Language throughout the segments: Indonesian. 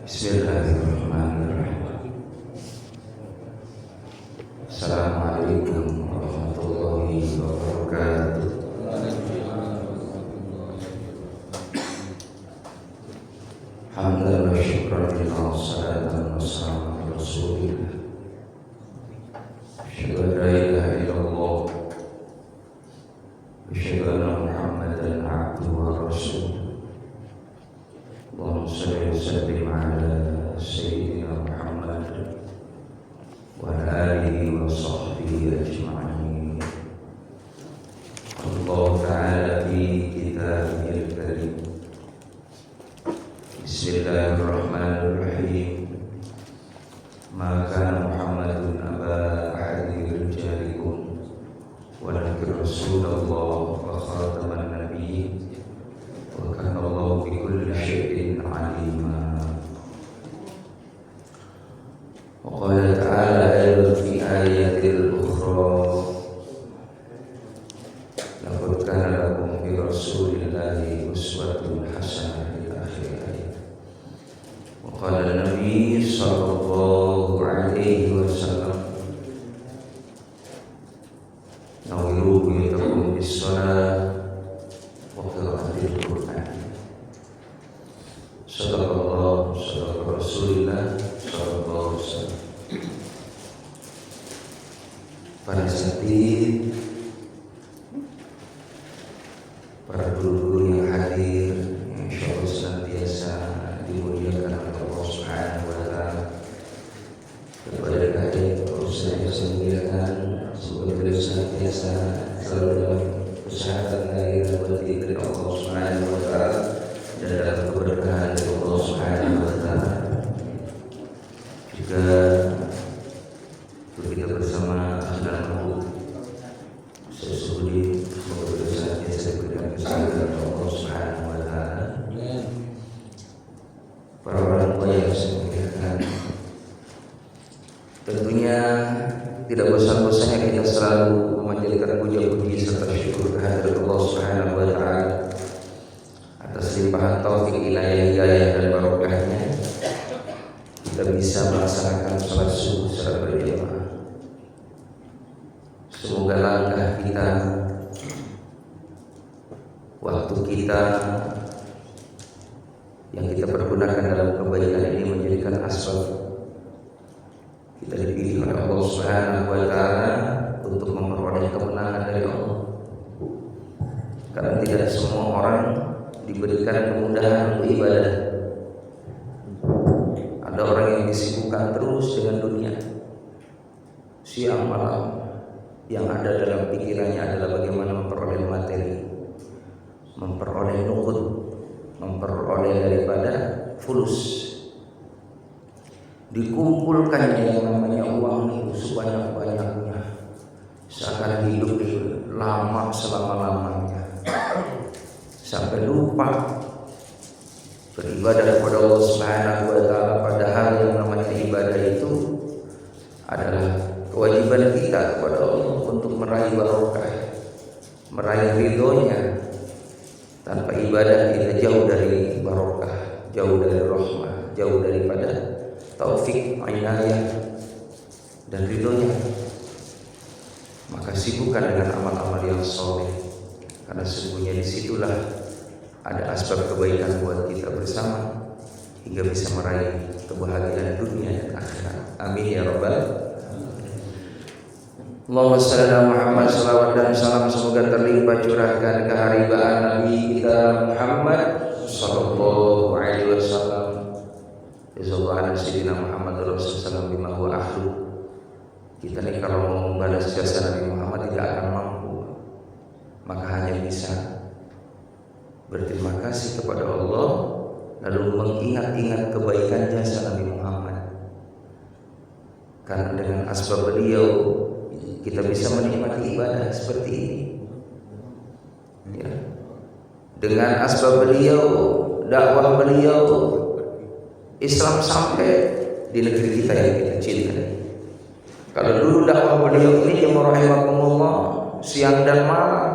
Bismillahirrahmanirrahim. Assalamualaikum warahmatullahi wabarakatuh. Hamdan wa syukran lillah, salatan wa salam ala rasulillah. Asyhadu an la ilaha illallah wa asyhadu anna Muhammadan abduhu wa rasuluh. Allahumma shalli wa sallim ala sayyidina Muhammad wa ala alihi wa sahbihi ajma'in. Allah ta'ala fi kitabihil karim. Bismillahirrahmanirrahim. Ma kana Muhammadun aba ahadin min rijalikum walakin Rasulullah wa khataman nabiyyin wa kana Allahu bi kulli syai'in 'alima. Wa qala ta'ala aydan fi ayatil ukhra, laqad kana lakum fi rasulillahi uswatun hasanah ila akhir ayat. Wa qala Nabi sallallahu alaihi wasallam, nawiru buyutakum bis-shalah wa qira'atil Qur'an. Sadaqallah, sadaqa Rasulullah sallallahu alaihi wasallam. Para hadirin, para guru-guru yang hadir, yang insyaallah senantiasa dimuliakan oleh Allah Subhanahu wa taala. Kepada kalian Ustaz yang saya muliakan, semoga beliau senantiasa selalu dalam kesehatan lahir dan batin dari Allah Subhanahu wa taala dan dalam keberkahan dari Allah Subhanahu wa taala. Juga kita bersama akhirnya mampu sesuai, semoga beliau senantiasa diberikan kesehatan dari Allah Subhanahu wa taala. Para orang tua yang saya muliakan, tentunya tidak bosan-bosannya kita selalu memanjatkan puja-puji serta syukur kehadirat Allah Subhanahu wa taala atas limpahan taufik hidayah dan barokahnya kita bisa melaksanakan salat subuh secara berjamaah. Semoga langkah kita, waktu kita yang kita pergunakan dalam kebaikan ini menjadikan asbab kita dipilih oleh Allah Subhanahu wa taala untuk memperoleh kemenangan dari Allah. Karena tidak semua orang diberikan kemudahan untuk ibadah. Ada orang yang disibukkan terus dengan dunia, siang malam. Yang ada dalam pikirannya adalah bagaimana memperoleh materi, memperoleh nuqud, memperoleh daripada fulus. Dikumpulkannya yang namanya uang itu sebanyak-banyaknya, seakan hidup lama selama-lamanya, sampai lupa beribadah kepada Allah Subhanahu wa taala. Padahal yang namanya ibadah itu adalah kewajiban kita kepada Allah untuk meraih barokah, meraih ridhonya. Tanpa ibadah kita jauh dari barokah, jauh dari rahmah, jauh daripada taufik, inayah dan ridhonya. Maka sibukkan dengan amal-amal yang soleh, karena sesungguhnya disitulah ada asbab kebaikan buat kita bersama hingga bisa meraih kebahagiaan dunia dan akhirat. Amin ya rabbal. Allahumma shalli ala Muhammad, salawat dan salam semoga terlimpah curahkan keharibaan Nabi kita Muhammad sallallahu alaihi wasallam. Jazakallahu ala sayyidina Muhammad Rasulullah bima huwa ahlu. Kita nih kalau mau membalas jasa Nabi Muhammad tidak akan mampu, maka hanya bisa berterima kasih kepada Allah lalu mengingat-ingat kebaikan jasa Nabi Muhammad. Karena dengan asbab beliau kita bisa menikmati ibadah seperti ini, ya. Dengan asbab beliau, dakwah beliau, Islam sampai di negeri kita yang kita cintai. Kalau dulu dakwah beliau ini yang rahimakumullah siang dan malam,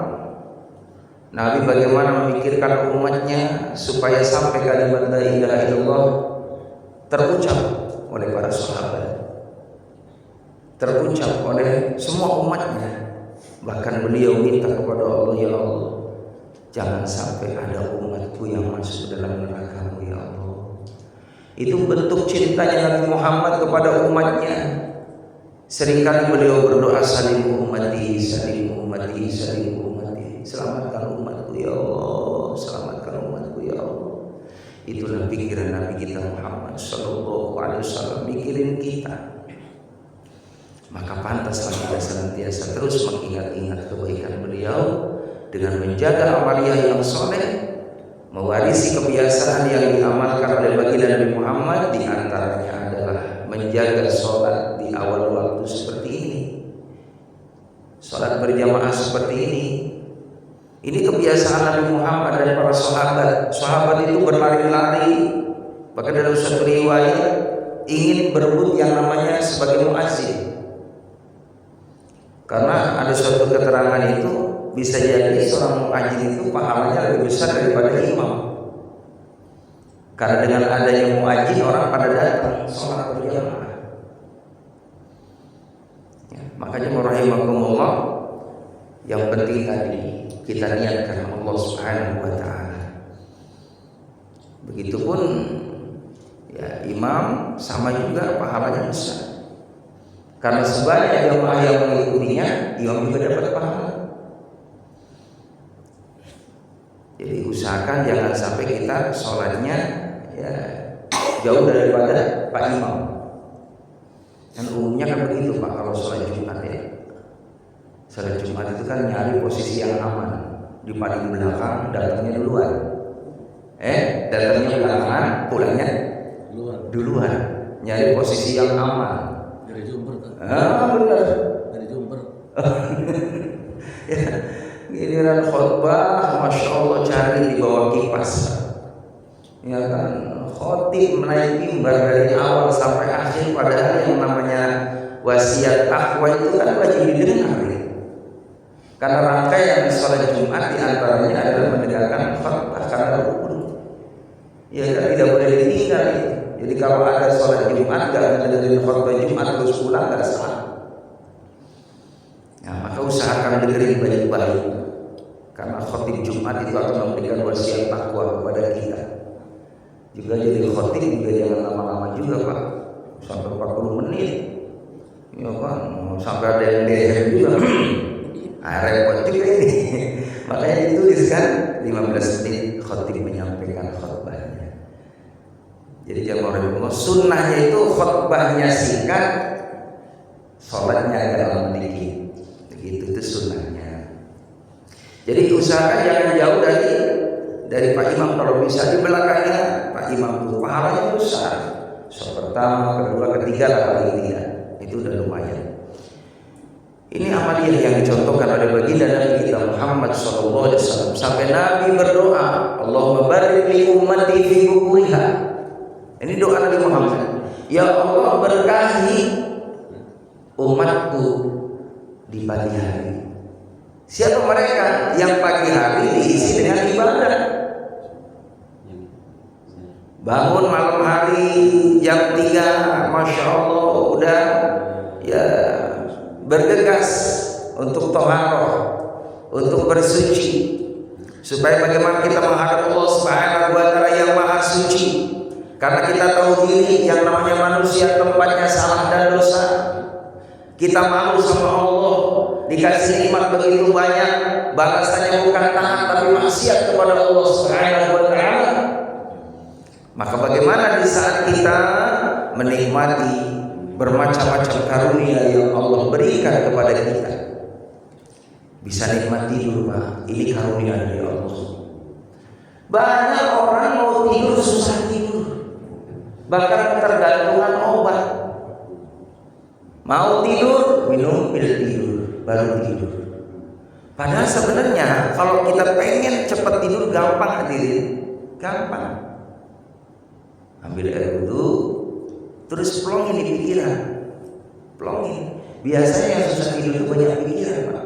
Nabi bagaimana memikirkan umatnya supaya sampai kalimat la ilaha illallah terucap oleh para sahabat, terucap oleh semua umatnya. Bahkan beliau minta kepada Allah, ya Allah, jangan sampai ada umatku yang masuk dalam neraka-Mu ya Allah. Itu bentuk cintanya Nabi Muhammad kepada umatnya. Seringkali beliau berdoa, salimu ummati, salimu ummati, salimu ummati, selamatkan umatku ya Allah, selamatkan umatku ya Allah. Itulah pikiran Nabi kita Muhammad sallallahu alaihi wasallam, pikirin kita. Maka pantaslah kita senantiasa terus mengingat-ingat kebaikan beliau dengan menjaga amaliyah yang soleh, mewarisi kebiasaan yang diamalkan oleh baginda Nabi Muhammad. Di antaranya adalah menjaga sholat di awal waktu seperti ini, sholat berjamaah seperti ini. Ini kebiasaan Nabi Muhammad dan para sahabat. Sahabat itu berlari-lari, bahkan dalam satu riwayat ingin berebut yang namanya sebagai muazzin. Karena ada suatu keterangan itu bisa jadi seorang muazzin itu pahalanya lebih besar daripada imam. Karena dengan adanya muazzin orang pada datang sholat berjamaah. Ya, makanya rahimakumullah, yang penting tadi kita niatkan Allah Subhanahu wa taala. Begitupun ya imam sama juga pahalanya besar. Karena sebanyak jamaah yang mengikutinya, imam juga dapat pahala. Jadi usahakan jangan sampai kita sholatnya ya jauh daripada Pak Imam. Dan umumnya kan begitu Pak, kalau sholat Jumat ya. Sholat Jumat itu kan nyari posisi yang aman, di paling belakang, datangnya duluan. Datangnya belakangan, pulangnya duluan. Nyari posisi yang aman. Dari Jumber kan? Benar. Dari Jumber. Ya, giliran khutbah, masya Allah cari di bawah kipas. Ya kan, khotib menaik mimbar dari awal sampai akhir, padahal yang namanya wasiat takwa itu kan wajib didengar. Karena rangkaian sholat Jumat diantaranya adalah mendengarkan khutbah karena rukun. Ya kan, tidak boleh ditinggal. Jadi kalau ada sholat Jumat gak dengerin khutbah Jumat terus pulang gak salah. Ya, maka usahakan dengerin baik-baik. Karena khutbah Jumat itu akan memberikan wasiat takwa kepada kita. Juga jadi khutbah juga jangan lama-lama juga Pak, sampai 40 menit. Ya kan, sampai ada yang DM juga. Repot juga ini. Makanya dituliskan 15 menit khotib menyampaikan khutbahnya. Jadi jamaah Allah, sunnahnya itu khutbahnya singkat, sholatnya agak lama dikit. Begitu itu sunnahnya. Jadi usahakan jangan jauh dari Pak Imam. Kalau bisa di belakangnya Pak Imam itu pahalanya besar. Pertama, kedua, ketiga lah paling tidak. Itu udah lumayan. Ini amaliyah yang dicontohkan oleh baginda Nabi kita Muhammad sallallahu alaihi wasallam. Sampai Nabi berdoa, Allahumma barik li ummati fi bukuriha. Ini doa Nabi Muhammad. Ya Allah, berkahi umatku di pagi hari. Siapa mereka? Yang pagi hari diisi dengan ibadah. Bangun malam hari jam 3, Masya Allah udah ya bergegas untuk toharoh, untuk bersuci, supaya bagaimana kita menghadap Allah Subhanahu wa taala yang maha suci. Karena kita tahu diri yang namanya manusia tempatnya salah dan dosa. Kita malu sama Allah, dikasih nikmat begitu banyak, balasannya bukan taat tapi maksiat kepada Allah Subhanahu wa taala. Maka bagaimana di saat kita menikmati bermacam-macam karunia yang Allah berikan kepada kita, bisa nikmat tidur Pak, ini karunia dari Allah. Banyak orang mau tidur susah tidur, bahkan ketergantungan obat. Mau tidur, minum pil tidur, baru tidur. Padahal sebenarnya kalau kita pengen cepat tidur gampang hadirin, gampang. Ambil air wudu, terus plongin di pikiran, plongin. Biasanya yang susah tidur itu banyak pikiran Pak.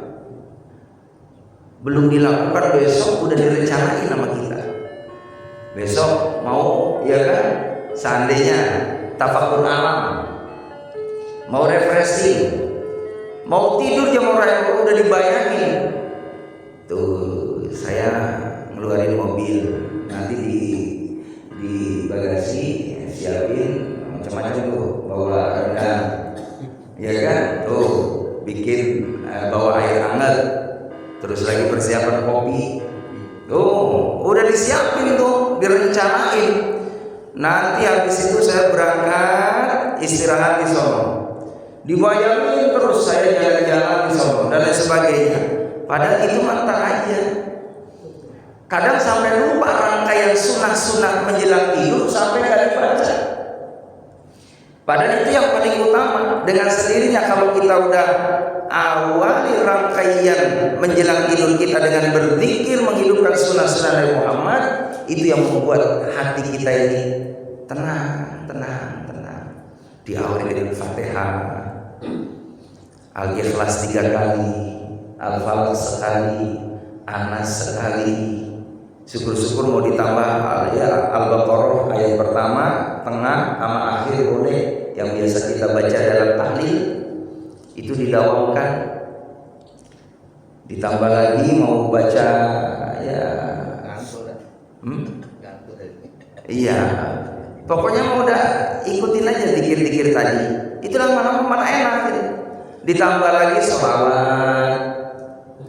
Belum dilakukan besok udah direncanain sama kita. Besok mau, ya kan? Seandainya tafakur alam, mau refreshing, mau tidur jam orang udah dibayangin. Tuh saya ngeluarin mobil, nanti di bagasi siapin macam-macam tuh, bawa rendang, ya kan? Tuh bikin bawa air hangat, terus lagi persiapan kopi. Tuh udah disiapin tuh, direncanain. Nanti habis itu saya berangkat istirahat di sono. Dibayangin terus saya jalan-jalan di sono dan lain sebagainya. Padahal itu mantan aja. Kadang sampai lupa rangkaian sunah-sunah menjelang tidur sampai nggak dibaca. Padahal itu yang paling utama. Dengan sendirinya kalau kita udah awali rangkaian menjelang tidur kita dengan berzikir menghidupkan sunah-sunah Nabi Muhammad, itu yang membuat hati kita ini tenang. Diawali dengan Fatihah, Al-Ikhlas 3 kali, Al-Falaq sekali, Anas sekali. Syukur-syukur mau ditambah Al-Baqarah ayat pertama, tengah, sama akhir boleh. Yang biasa kita baca dalam tahlil itu didawamkan. Ditambah lagi mau baca ya, iya. Pokoknya mau udah ikutin aja dikir-dikir tadi. Itu lama-lama mana enak gitu. Ditambah lagi sholawat.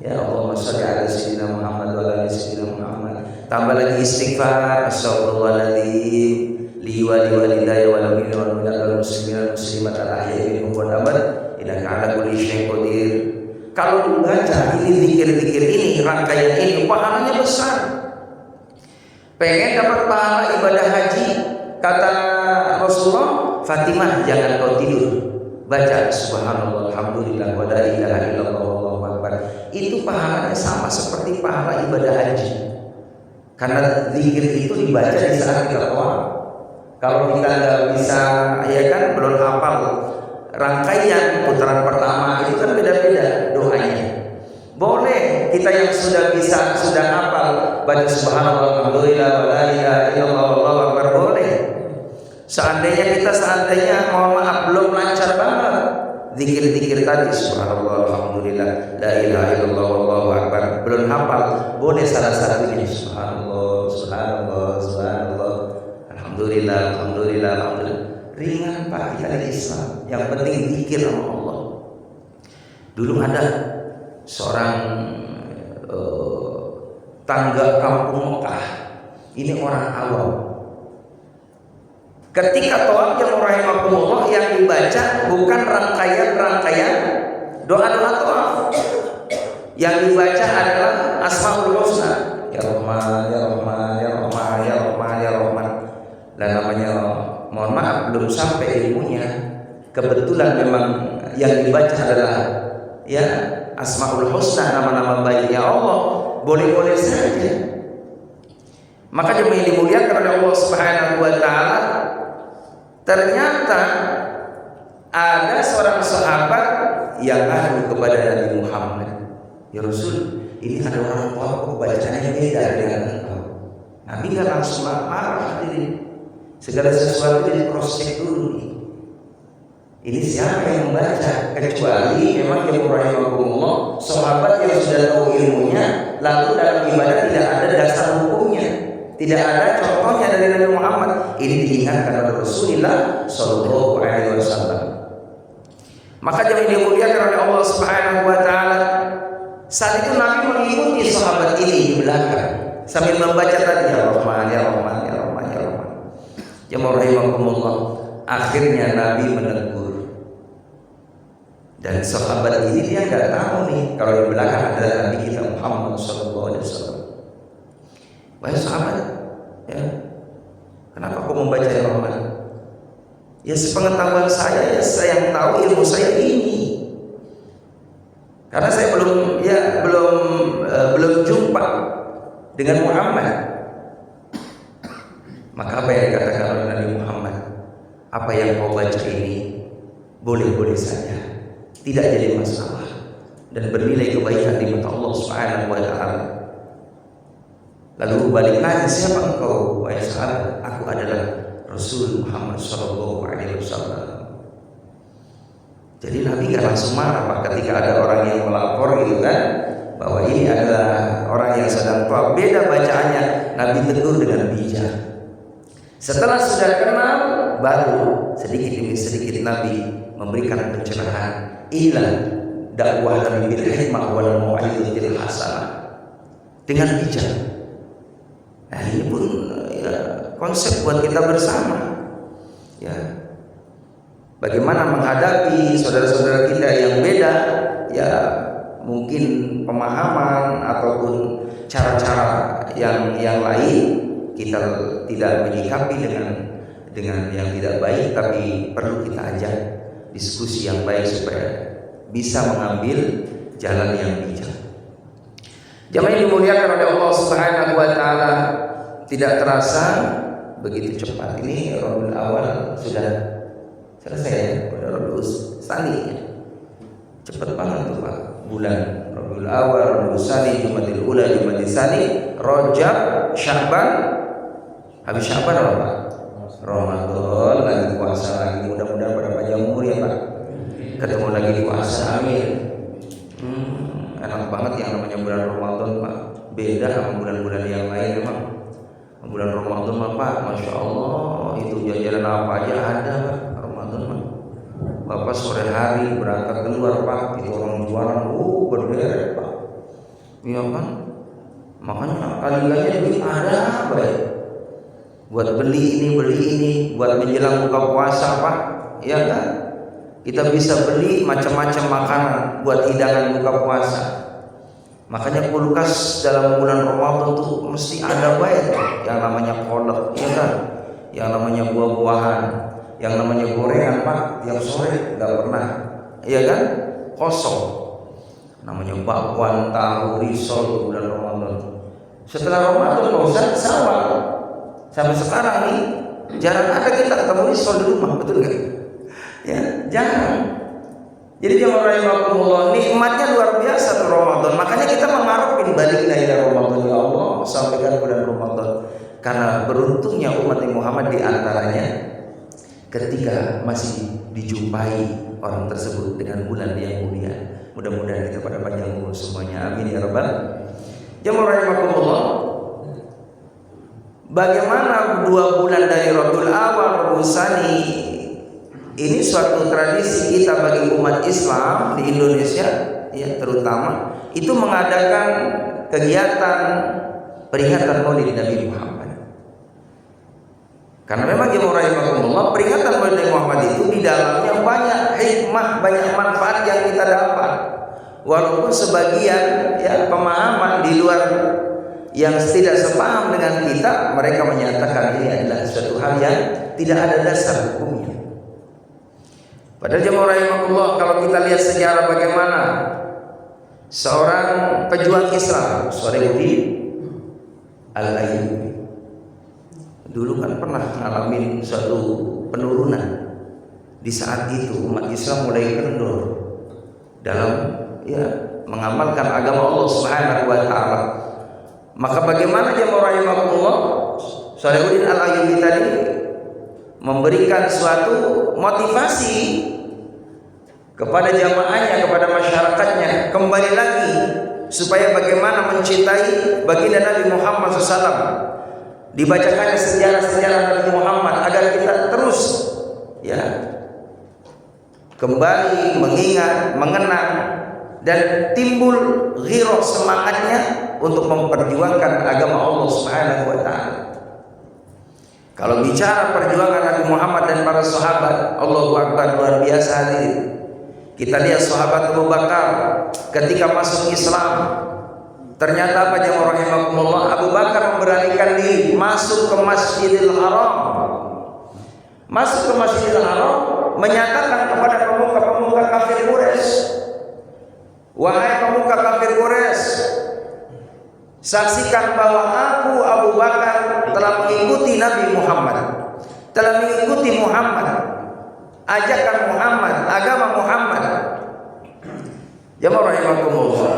Ya Allahumma sholli ala sayyidina Muhammad wa ala sayyidina Muhammad. Tambah lagi istighfar, astagfirullahaladzim, li wa li walidayya wa lam yalid wa lam muslimin muslimat al ahya'i minhum wal amwat innaka ala kulli syai'in qadir. Kalau dibaca ini zikir-zikir ini, rangkaian ini pahalanya besar. Pengen dapat pahala ibadah haji, kata Rasulullah, Fatimah jangan kau tidur, baca subhanallah alhamdulillah wa la ilaha illallah wallahu akbar. Itu pahalanya sama seperti pahala ibadah haji. Karena zikir itu dibaca di saat kita tawaf. Kalau kita nggak bisa, ya kan, belum hafal rangkaian putaran pertama itu kan beda-beda doanya. Boleh kita yang sudah bisa, sudah hafal baca subhanallah alhamdulillah wa la ilaha illallah wallahu akbar boleh. Seandainya mohon maaf belum lancar banget zikir-zikir tadi subhanallah alhamdulillah la ilaha illallah wallahu akbar belum hafal, boleh salah satunya subhanallah alhamdulillah ringan Pak, kita di Islam yang penting zikir sama Allah. Dulu ada seorang tangga kampung Mekah, ini orang awam. Ketika tawaf yang rahimakumullah yang dibaca bukan rangkaian doa-doa tawaf. Yang dibaca adalah Asmaul Husna. Ya Rahman, ya Rahman, ya Rahman, ya Rahman, ya Rahman. Dan namanya mohon maaf belum sampai ilmunya. Kebetulan memang yang dibaca adalah ya Asmaul Husna, nama-nama baiknya Allah. Boleh-boleh saja. Maka demi dimuliakan oleh Allah Subhanahu wa taala, ternyata ada seorang sahabat yang ngadu kepada Nabi Muhammad, ya Rasul, ini ada orang tua kok bacaannya beda dengan engkau. Nabi nggak langsung marah, segala sesuatu di cross check dulu nih. Ini siapa yang membaca? Kecuali memang yang rahimahumullah sahabat yang sudah tahu ilmunya, lalu dalam ibadah tidak ada dasar hukumnya, tidak ada contohnya dari Nabi Muhammad. Ini diingatkan oleh Rasulullah Shallallahu Alaihi Wasallam. Maka jangan dimuliakan oleh Allah Subhanahu Wa Taala. Saat itu Nabi mengikuti sahabat ini di belakang sambil membaca tadi ya Rahman, ya Rahman, ya Rahman, ya Rahman. Jemaah rahimakumullah. Akhirnya Nabi menegur. Dan sahabat ini dia nggak tahu nih kalau di belakang adalah Nabi kita Muhammad Shallallahu Alaihi Wasallam. Wahai sahabat, ya, kenapa kau membaca ya Rahman? Ya sepengetahuan saya, ya saya yang tahu ilmu saya ini. Karena saya belum jumpa dengan Muhammad. Maka apa yang dikatakan oleh Nabi Muhammad? Apa yang kau baca ini boleh-boleh saja, tidak jadi masalah dan bernilai kebaikan di mata Allah Subhanahu wa taala. Lalu balik nanya, siapa engkau? Wahai sahabat, aku adalah Rasul Muhammad SAW. Jadi Nabi gak langsung marah Pak ketika ada orang yang melapor gitu kan, bahwa ini adalah orang yang sedang tua. Beda bacaannya, Nabi tegur dengan bijak. Setelah sudah kenal, baru sedikit demi sedikit Nabi memberikan pencerahan. Inilah dakwah Nabi bil hikmah wal mau'izatil hasanah, dengan bijak. Nah ini pun ya, konsep buat kita bersama. Ya, bagaimana menghadapi saudara-saudara kita yang beda, ya mungkin pemahaman ataupun cara-cara yang lain, kita tidak menyikapi dengan yang tidak baik, tapi perlu kita ajak diskusi yang baik supaya bisa mengambil jalan yang bijak. Jamaah yang dimuliakan oleh Allah Subhanahu wa taala, tidak terasa begitu cepat ini Rabiul Awal sudah selesai ya, udah Rabiul Tsani. Cepat banget tuh Pak. Bulan Rabiul Awal, Rabiul Tsani, Jumadil Ula, Jumadil Tsani, Rajab, Sya'ban. Habis Sya'ban apa Pak? Ramadan, lagi puasa lagi. Mudah-mudahan pada panjang umur ya Pak. Ketemu lagi puasa, amin. Enak banget yang namanya bulan Ramadan Pak. Beda sama bulan-bulan yang lain memang. Bulan Ramadan mah Pak, Masya Allah, itu jajanan apa aja ada Pak. Ramadan mah Bapak sore hari berangkat keluar Pak, itu orang jualan berderet Pak. Iya kan? Makanya kali-kalinya duit ada apa ya? Buat beli ini, buat menjelang buka puasa Pak. Iya kan? Kita bisa beli macam-macam makanan buat hidangan buka puasa. Makanya kulkas dalam bulan Ramadan tuh mesti ada baik yang namanya kolak, ya kan? Yang namanya buah-buahan, yang namanya gorengan Pak, tiap sore nggak pernah, ya kan? Kosong. Namanya bakwan, tahu, risol di bulan Ramadan. Setelah Ramadan Pak Ustaz sawal. Sampai sekarang nih jarang ada kita ketemu risol di rumah, betul nggak? Ya, jarang. Jadi jemaah rahimakumullah, nikmatnya luar biasa tuh Ramadan. Makanya kita mengharapin baliknya ila Ramadan, ya Allah, sampaikan bulan Ramadan. Karena beruntungnya umat Muhammad di antaranya ketika masih dijumpai orang tersebut dengan bulan yang mulia. Mudah-mudahan kita pada panjang umur semuanya. Amin ya rabbal. Jemaah rahimakumullah. Bagaimana 2 bulan dari Rabiul Awal, Rabiul Tsani, ini suatu tradisi kita bagi umat Islam di Indonesia, ya terutama itu mengadakan kegiatan peringatan Maulid Nabi Muhammad. Karena memang jemaah rahimakumullah, peringatan Maulid Nabi Muhammad itu di dalamnya banyak hikmah, banyak manfaat yang kita dapat. Walaupun sebagian ya pemahaman di luar yang tidak sepaham dengan kita, mereka menyatakan ini adalah suatu hal yang tidak ada dasar hukumnya. Padahal jemaah rahimakumullah, kalau kita lihat sejarah bagaimana seorang pejuang Islam, Salahuddin Al-Ayyubi, dulu kan pernah mengalami suatu penurunan. Di saat itu umat Islam mulai kendor dalam ya mengamalkan agama Allah Subhanahu wa taala. Maka bagaimana jemaah rahimakumullah, Salahuddin Al-Ayyubi tadi memberikan suatu motivasi kepada jamaahnya, kepada masyarakatnya, kembali lagi supaya bagaimana mencintai baginda Nabi Muhammad SAW. Dibacakannya sejarah-sejarah Nabi Muhammad agar kita terus ya kembali mengingat, mengenang, dan timbul ghirah semangatnya untuk memperjuangkan agama Allah Subhanahu wa taala. Kalau bicara perjuangan Nabi Muhammad dan para sahabat, Allahu Akbar, luar biasa hadirin. Kita lihat sahabat Abu Bakar ketika masuk Islam. Ternyata apa jemaah rahimakumullah, Abu Bakar memberanikan diri masuk ke Masjidil Haram. Masuk ke Masjidil Haram menyatakan kepada pemuka-pemuka kafir Quraisy, wahai pemuka kafir Quraisy, saksikan bahwa aku Abu Bakar telah mengikuti Nabi Muhammad, telah mengikuti Muhammad, ajakan Muhammad, agama Muhammad. Jemaah rahimakumullah,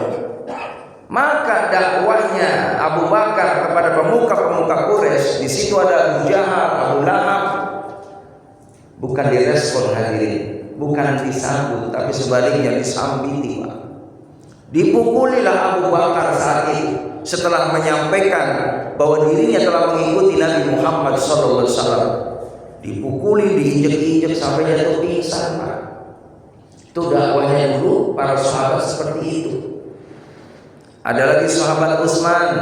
Maka dakwahnya Abu Bakar kepada pemuka-pemuka Quraisy, di situ ada Abu Jahal, Abu Lahab, bukan direspon hadirin, bukan disambut, tapi sebaliknya disambiti, Pak. Dipukulilah Abu Bakar saat itu setelah menyampaikan bahwa dirinya telah mengikuti Nabi Muhammad SAW. Dipukuli, diinjek-injek sampai jatuh pingsan, Pak. Itu dakwahnya dulu para sahabat seperti itu. Ada lagi sahabat Utsman,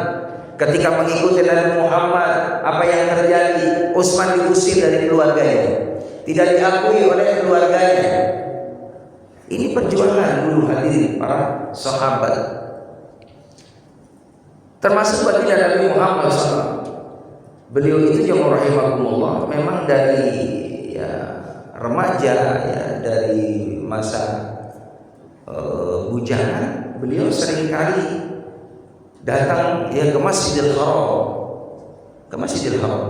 ketika mengikuti Nabi Muhammad, apa yang terjadi? Utsman diusir dari keluarganya, tidak diakui oleh keluarganya. Ini perjuangan dulu hadirin para sahabat. Termasuk baginda Nabi Muhammad SAW. Beliau itu yang rahimakumullah memang dari remaja, dari masa bujangan, beliau seringkali datang ke Masjidil Haram,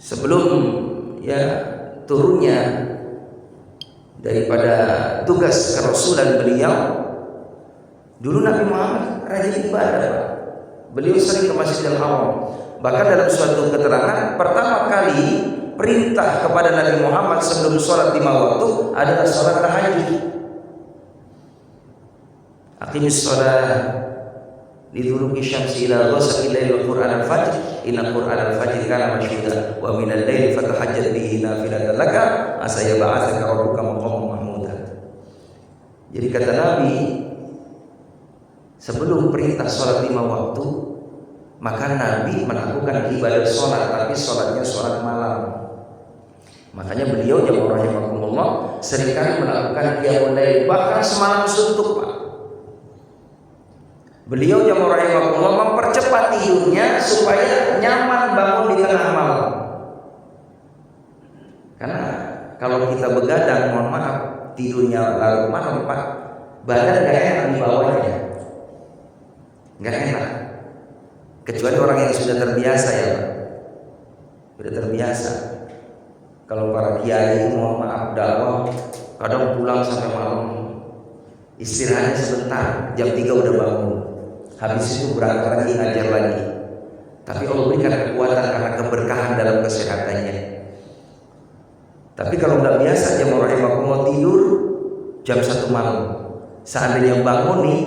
sebelum turunnya daripada tugas kerasulan beliau. Dulu Nabi Muhammad rajin ibadah, Pak. Beliau sering ke Masjidil Haram. Bahkan dalam suatu keterangan, pertama kali perintah kepada Nabi Muhammad sebelum sholat 5 waktu adalah sholat tahajud. Aqimis shalah liduluki syamsi ila ghasaqil lail wa qur'an al-fajr inna qur'an al-fajr kana mashhuda wa min al-laili fatahajjat bihi nafilatan laka asa yab'atsaka rabbuka maqaman mahmuda. Jadi kata Nabi, sebelum perintah sholat 5 waktu, maka Nabi melakukan ibadah sholat, tapi sholatnya sholat malam. Makanya beliau jamaah rahimakumullah seringkali melakukan qiyamul lail, bahkan semalam suntuk, Pak. Beliau jamaah rahimakumullah mempercepat tidurnya supaya nyaman bangun di tengah malam. Karena kalau kita begadang, mohon maaf, tidurnya larut malam, Pak, badan gak enak di bawahnya, gak enak. Kecuali orang yang sudah terbiasa, ya Pak, sudah terbiasa. Kalau para kiai, mohon maaf, dakwah kadang pulang sampai malam, istirahatnya sebentar, jam 3 udah bangun. Habis itu berangkat lagi, ngajar lagi. Tapi Allah berikan kekuatan karena keberkahan dalam kesehatannya. Tapi kalau nggak biasa, jamaah rahimakumullah, tidur jam 1 malam, seandainya bangun nih,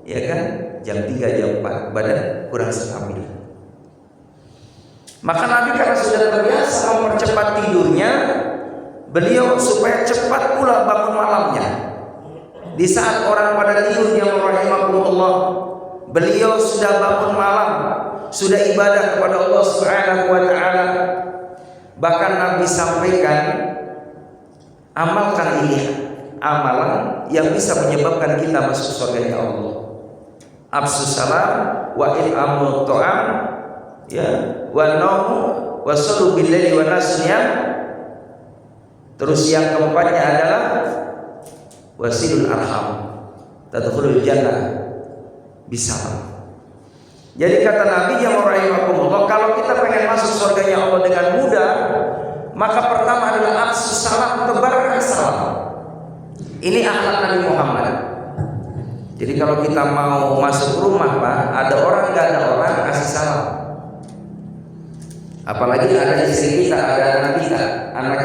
ya kan, jam 3, jam 4, badan kurang stabil. Maka Nabi karena sudah terbiasa mempercepat tidurnya, beliau supaya cepat pula bangun malamnya. Di saat orang pada tidur, jamaah rahimakumullah, beliau sudah bangun malam, sudah ibadah kepada Allah Subhanahu wa taala. Bahkan Nabi sampaikan, amalkan ini, amalan yang bisa menyebabkan kita masuk surga Allah. Afsus salam wa it'amut ta'am, ya, wa naumu wa sallu bil laili wa nasniyam. Terus yang keempatnya adalah wasilul arham, tadkhulul jannah bisalam. Jadi kata Nabi yang rahimakumullah, kalau kita pengen masuk surganya Allah dengan mudah, maka pertama adalah afsus salam, tebarkan salam. Ini akhlak Nabi Muhammad. Jadi kalau kita mau masuk rumah, Pak, ada orang nggak ada orang, kasih salam. Apalagi ada istri kita, ada anak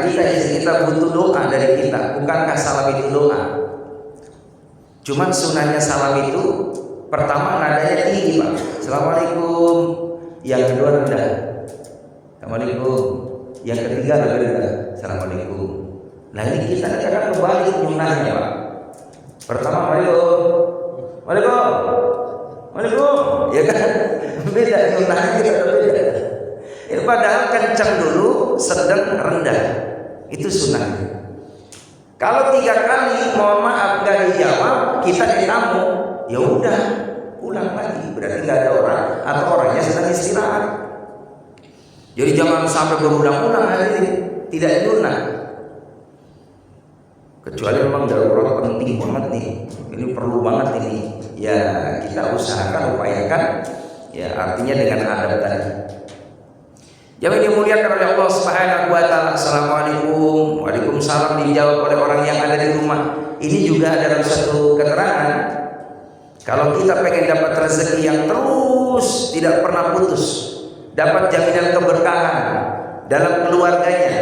kita, istri kita butuh doa dari kita. Bukankah salam itu doa? Cuman sunahnya salam itu, pertama nadanya tinggi, Pak. Assalamualaikum. Yang kedua rendah. Assalamualaikum. Yang ketiga lebih rendah. Assalamualaikum. Nah ini kita akan kembali nyunahnya, Pak. Pertama Waalaikum. Ya kan? Beda nyunahnya, kita beda. Ini padahal kencang dulu, sedang, rendah. Itu sunahnya. Kalau 3 kali mohon maaf gak dijawab, kita ditamu, ya udah pulang lagi, berarti nggak ada orang atau orangnya sedang istirahat. Jadi jangan sampai berulang-ulang hari tidak nyunah. Kecuali memang darurat penting banget nih, ini perlu banget ini. Ya kita usahakan, upayakan, ya artinya dengan adab tadi. Yang dimuliakan oleh Allah Subhanahu wa taala. Assalamualaikum. Waalaikumsalam dijawab oleh orang yang ada di rumah. Ini juga dalam satu keterangan Kalau kita pengen dapat rezeki yang terus tidak pernah putus, dapat jaminan keberkahan dalam keluarganya,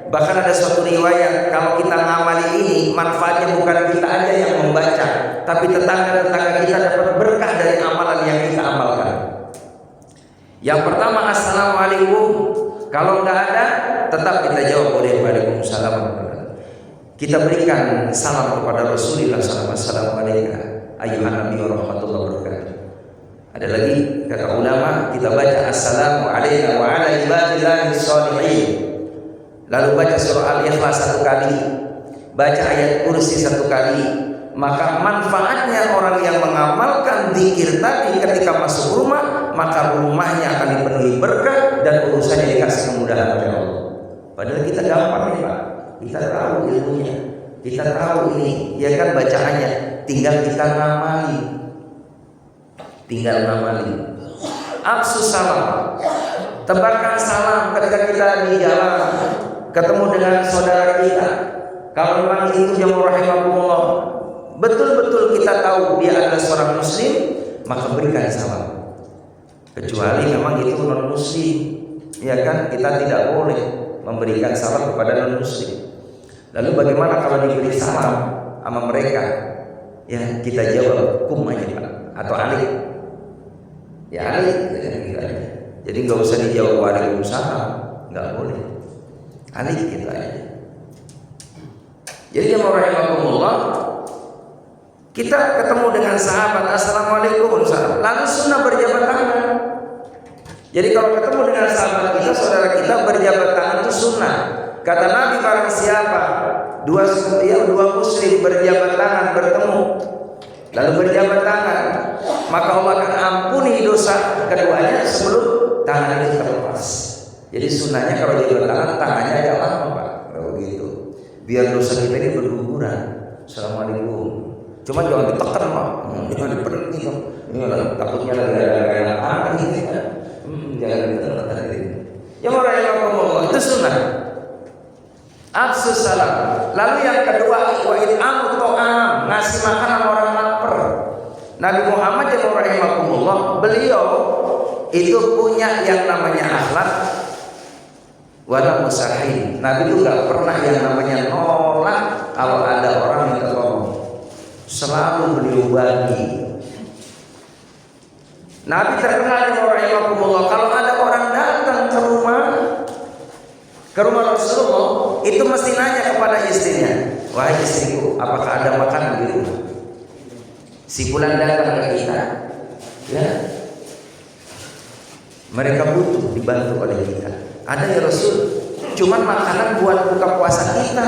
bahkan ada suatu riwayat kalau kita ngamali ini manfaatnya bukan kita aja yang membaca, tapi tetangga-tetangga kita dapat berkah dari amalan yang kita amalkan. Yang pertama, assalamualaikum. Kalau nggak ada, tetap kita jawab oleh waalaikumsalam. Kita berikan salam kepada Rasulullah SAW. Ayuhan Nabi wa rahmatullahi wabarakatuh. Ada lagi kata ulama, kita baca assalamu alayna wa ala ibadillahi sholihin. Lalu baca surah Al-Ikhlas 1 kali, baca ayat kursi 1 kali. Maka manfaatnya orang yang mengamalkan zikir tadi ketika masuk rumah, maka rumahnya akan dipenuhi berkah dan urusannya dikasih kemudahan oleh Allah. Padahal kita gampang nih Pak, kita tahu ilmunya, kita tahu ini, ya kan bacaannya, tinggal kita ngamali, Absus salam, tebarkan salam ketika kita di jalan ketemu dengan saudara kita. Kalau memang itu yang rahimakumullah, betul-betul kita tahu dia adalah seorang muslim, maka berikan salam. Kecuali memang itu non muslim, ya kan, kita tidak boleh memberikan salam kepada non muslim. Lalu bagaimana kalau diberi salam sama mereka? Ya kita jawab kum aja Pak, atau alik. Ya alik, jadi nggak usah dijawab waalaikumsalam, nggak boleh. Alik kita aja. Jadi jemaah rahimakumullah, kita ketemu dengan sahabat, assalamualaikum, lalu sunnah berjabat tangan. Jadi kalau ketemu dengan sahabat kita, saudara kita, berjabat tangan itu sunnah. Kata Nabi, barang siapa dua muslim berjabat tangan bertemu lalu berjabat tangan, maka Allah akan ampuni dosa keduanya sebelum tangan itu terlepas. Jadi sunnahnya kalau jabat tangan, tangannya aja lama Pak, kalau gitu, biar dosa kita ini berguguran. Assalamualaikum. Cuma jangan ditekan Pak, jangan diperhenti. Ini takutnya lagi ada apa ini kan? Jangan ditekan ini. Yang orang yang ngomong itu sunnah. Absus salam. Lalu yang kedua, wa it'amu ta'am, ngasih makanan orang lapar. Nabi Muhammad yang rahimakumullah, beliau itu punya yang namanya akhlak wala musahin. Nabi itu gak pernah yang namanya nolak kalau ada orang minta tolong. Selalu beliau bagi. Nabi terkenal yang rahimakumullah, kalau ada orang datang ke rumah Rasulullah, itu mesti nanya kepada istrinya, wahai istriku, apakah ada makanan di rumah? Si fulan datang ke kita, ya, mereka butuh dibantu oleh kita. Ada ya Rasul, cuman makanan buat buka puasa kita.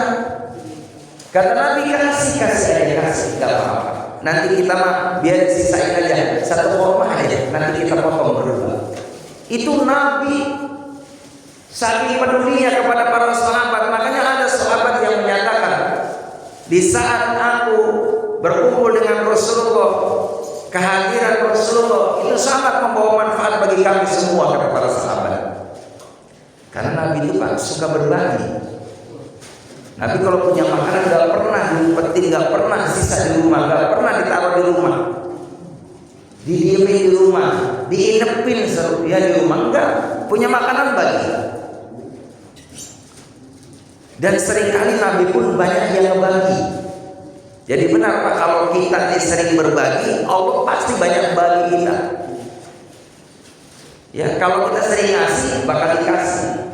Kata Nabi, kasih aja, gak apa-apa. Nanti kita mah biar sisain aja, 1 korma aja, nanti kita potong berdua. Itu Nabi saking pedulinya kepada para sahabat. Makanya ada sahabat yang menyatakan, di saat aku berkumpul dengan Rasulullah, kehadiran Rasulullah itu sangat membawa manfaat bagi kami semua, kata para sahabat. Karena Nabi itu Pak suka berbagi. Nabi kalau punya makanan gak pernah diumpetin, gak pernah sisa di rumah, gak pernah ditaruh di rumah, didiemin di rumah, diinepin ya di rumah, enggak, punya makanan bagi. Dan seringkali Nabi pun banyak yang berbagi. Jadi benar Pak, kalau kita sering berbagi, Allah pasti banyak bagi kita. Ya, kalau kita sering ngasih, bakal dikasih.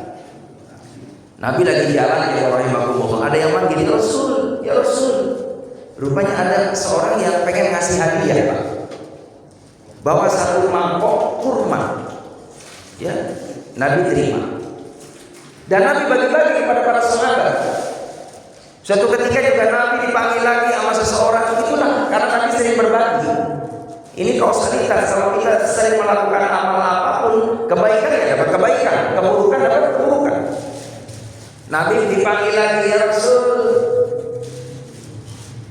Nabi lagi jalan, ya rahimahullah, ada yang manggil, Rasul, ya Rasul. Rupanya ada seorang yang pengen ngasih hadiah Pak, bawa 1 mangkok kurma. Ya, Nabi terima. Dan Nabi bagi-bagi kepada para sahabat. Suatu ketika juga Nabi dipanggil lagi sama seseorang, itulah karena Nabi sering berbagi. Ini kausalitas, kalau kita sering melakukan amal apapun, kebaikan ya dapat kebaikan, keburukan dapat keburukan. Nabi dipanggil lagi, ya Rasul,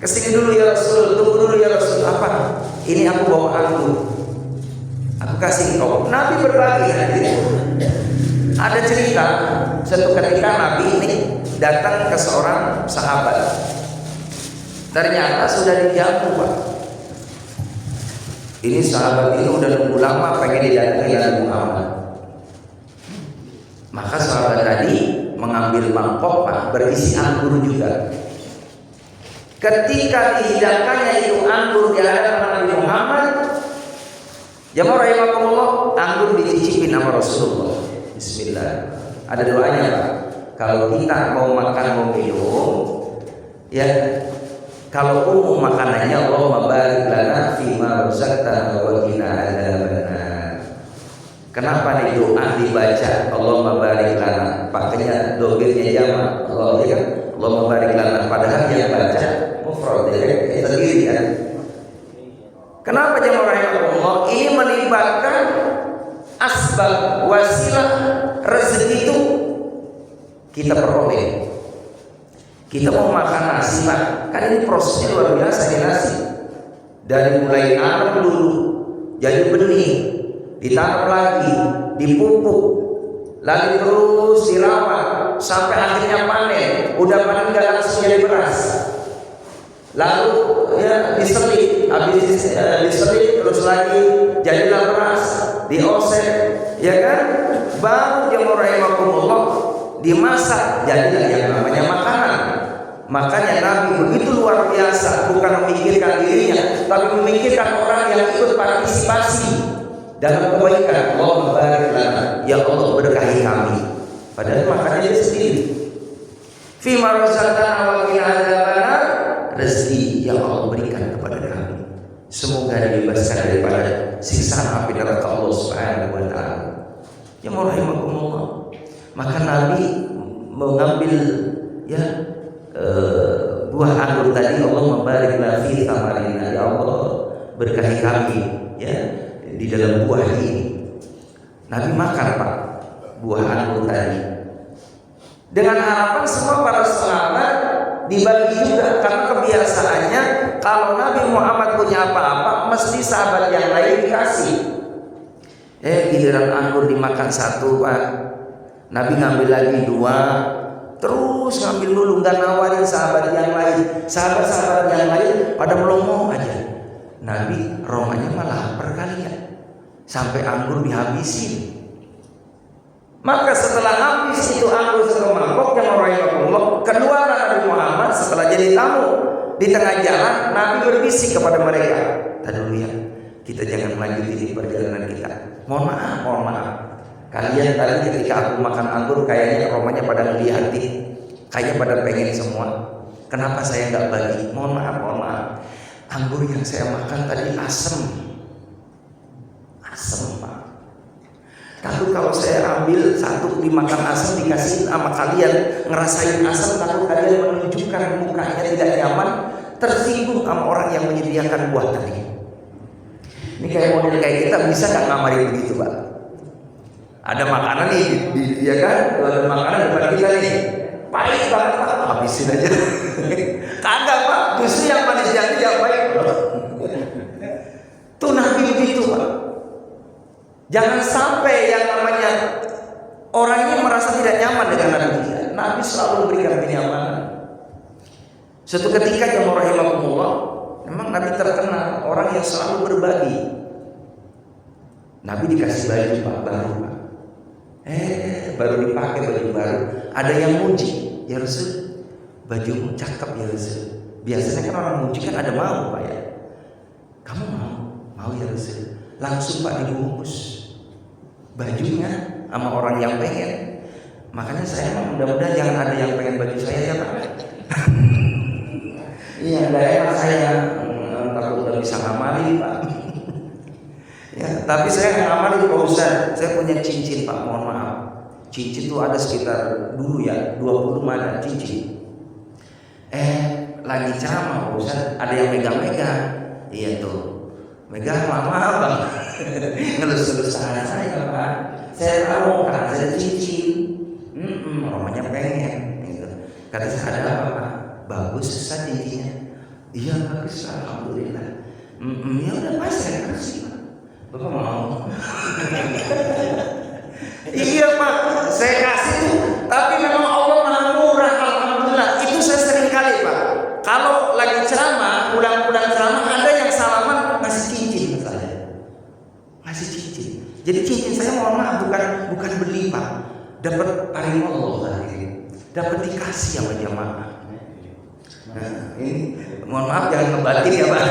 kesini dulu ya Rasul, tunggu dulu ya Rasul. Apa? Ini aku bawa anggur, aku kasih kau. Nabi berbagi hadir. Ada cerita, suatu ketika Nabi ini datang ke seorang sahabat. Ternyata sudah dijamu Pak. Ini sahabat ini udah nunggu lama pengen didatangi Nabi Muhammad. Maka sahabat tadi mengambil mangkok Pak, berisi anggur juga. Ketika dihidangkannya itu anggur di hadapan Nabi Muhammad, jamaah rahimakumullah, anggur dicicipin sama Rasulullah. Bismillah. Ada doanya Pak. Kalau kita mau makan mau minum, ya kalau umum makanannya Allahumma barik lana fima razaqtana wa qina adzabannar. Kenapa nih doa dibaca Allahumma barik lana? Pakainya domirnya jamak. Allah ya kan? Allahumma barik lana, padahal yang baca mufrad ya sendiri kan. Kenapa jemaah rahimakumullah? Ini melibatkan asbab wasilah rezeki itu kita peroleh. Kita mau makan nasi Pak, kan ini prosesnya luar biasa ya nasi. Dari mulai nanam dulu, jadi benih, ditanam lagi, dipupuk, lalu terus dirawat sampai akhirnya panen. Udah panen nggak langsung jadi beras. Lalu ya diselit, habis diselit terus lagi jadilah beras, diosep, ya kan? Baru jemaah rahimakumullah dimasak jadilah yang namanya makanan. Makanya Nabi begitu luar biasa, bukan memikirkan dirinya, tapi memikirkan orang yang ikut partisipasi dalam kebaikan. Allahumma barik lana, ya Allah berkahi kami. Padahal makannya dia sendiri. Fima razaqtana wa qina adzabannar, rezeki yang Allah berikan kepada kami, semoga dibebaskan daripada siksaan api neraka Allah Subhanahu wa taala. Ya rahimakumullah. Maka Nabi mengambil ya buah anggur tadi, Allah membarik fi tamarina, ya Allah berkahi kami ya di dalam buah ini. Nabi makan Pak buah anggur tadi dengan harapan semua para sahabat dibagi juga, karena kebiasaannya kalau Nabi Muhammad punya apa-apa mesti sahabat yang lain dikasih. Giliran anggur dimakan satu Pak, Nabi ngambil lagi dua, terus ngambil dulu, nggak nawarin sahabat yang lain. Sahabat-sahabat yang lain pada melongo aja. Nabi rohnya malah lapar kali ya, sampai anggur dihabisin. Maka setelah habis itu anggur satu mangkok, yang rahimakumullah, keluar Nabi Muhammad setelah jadi tamu di tengah jalan. Nabi berbisik kepada mereka, "Tadi dulu ya, kita jangan melanjutkan perjalanan kita. Mohon maaf. Kalian tadi ketika aku makan anggur kayaknya aromanya pada ngeliatin, kayaknya pada pengen semua. Kenapa saya nggak bagi? Mohon maaf. Anggur yang saya makan tadi asem Pak. Takut kalau saya ambil satu dimakan asam dikasih sama kalian ngerasain asam, takut kalian menunjukkan mukanya tidak nyaman, tersinggung sama orang yang menyediakan buah tadi. Ini kayak model kayak kita bisa nggak ngamarin begitu Pak? Ada makanan nih, ya kan? Ada makanan depan kita nih, pahit banget Pak, habisin aja. Kagak Pak, justru yang manis yang tidak pahit. Tuh Nabi begitu Pak. Jangan sampai yang namanya orang ini merasa tidak nyaman dengan Nabi. Nabi selalu memberikan kenyamanan. Suatu ketika yang rahimakumullah, memang Nabi terkenal orang yang selalu berbagi. Nabi dikasih baju Pak baru Pak. Baru dipakai baju baru. Ada yang muji, ya Rasul, bajumu cakep ya Rasul. Biasanya kan orang muji kan ada mau Pak ya. Kamu mau ya Rasul. Langsung Pak dibungkus bajunya sama orang yang pengen. Makanya saya mudah-mudahan jangan ada yang pengen baju saya ya Pak. Iya, enggak enak saya, takut nggak bisa ngamalin Pak. Ya, tapi saya ngamalin Pak Ustaz. Saya punya cincin Pak, mohon maaf. Cincin itu ada sekitar dulu ya 20 mana cincin. Lagi ceramah Pak Ustaz, ada yang megang-megang. Iya tuh. Megang lama Bang. Ngelus-ngelus tangan saya Pak. Saya tahu kan saya cincin. Romanya pengen gitu. Kata saya, ada apa Pak? Bagus Ustaz cincinnya. Iya bagus alhamdulillah. Ya udah pas saya kasih Pak. Bapak mau? Iya Pak, saya kasih tuh. Tapi memang Allah Maha Murah alhamdulillah. Itu saya sering kali Pak. Kalau lagi ceramah, pulang-pulang ceramah ada yang salaman ngasih cincin ke saya. Jadi cincin saya mohon maaf bukan beli Pak, dapat Allah hadirin, dapat dikasih sama jamaah. Nah, ini mohon maaf jangan ngebatin ya Pak.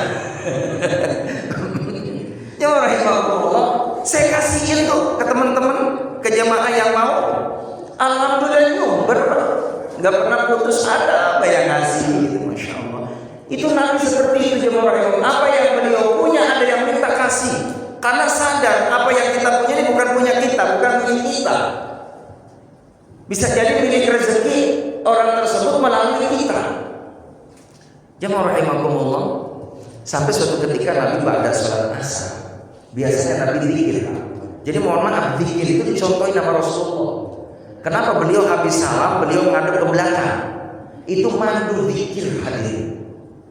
Ya rahimahullah, saya kasihin tuh ke teman-teman, ke jamaah yang mau. Alhamdulillah nyumber, nggak pernah putus ada apa yang ngasih gitu, masya Allah. Itu Nabi seperti itu jemaah rahimahullah. Apa yang beliau punya ada yang minta kasih. Karena sadar apa yang kita punya ini bukan punya kita, bukan milik kita. Bisa jadi milik rezeki orang tersebut melalui kita. Jemaah rahimakumullah, sampai suatu ketika Nabi ba'da sholat asar, biasanya Nabi zikir. Jadi mohon maaf, zikir itu dicontohin sama Rasulullah. Kenapa beliau habis salam, beliau ngadep ke belakang? Itu mandu zikir hadirin.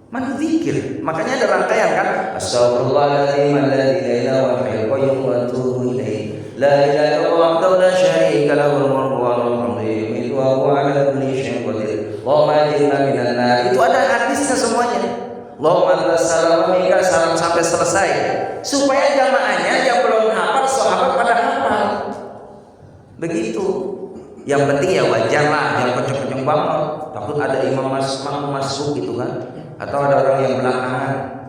Mandu zikir, makanya ada rangkaian kan? Astagfirullahaladzim alladzi la ilaha illa huwal qayyum wa atubu ilaihi. La ilaha illallah wahdahu la syarika lahu lahul mulku wa lahul hamdu wa huwa ala kulli syai'in qadir. Allahumma ajirna minan nar. Itu ada hadisnya semuanya. Allahumma antas salam wa minka salam sampai selesai. Supaya jamaahnya yang belum hafal sahabat pada hafal. Begitu. Yang penting ya wajar lah, jangan kenceng-kenceng banget. Takut ada imam masuk gitu kan. Atau ada orang yang belakangan,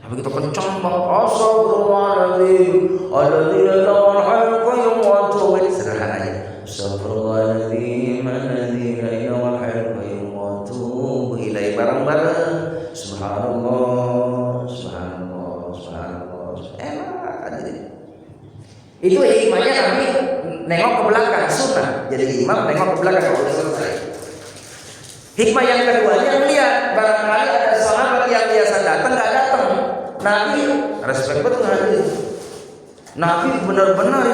tapi kita kencang banget. Astagfirullahaladzim, alladzi la ilaha illa huwa sederhana aja. Astagfirullahaladzim, alladzi la ilaha illa huwa ilaihi bareng-bareng. Subhanallah, subhanallah, subhanallah. Enak aja. Itu hikmahnya Nabi nengok ke belakang, sunnah. Jadi imam nengok ke belakang kalau udah selesai. Hikmah yang keduanya lihat barangkali ada sahabat yang biasa datang nggak datang. Nabi respect betul hadir. Nabi benar-benar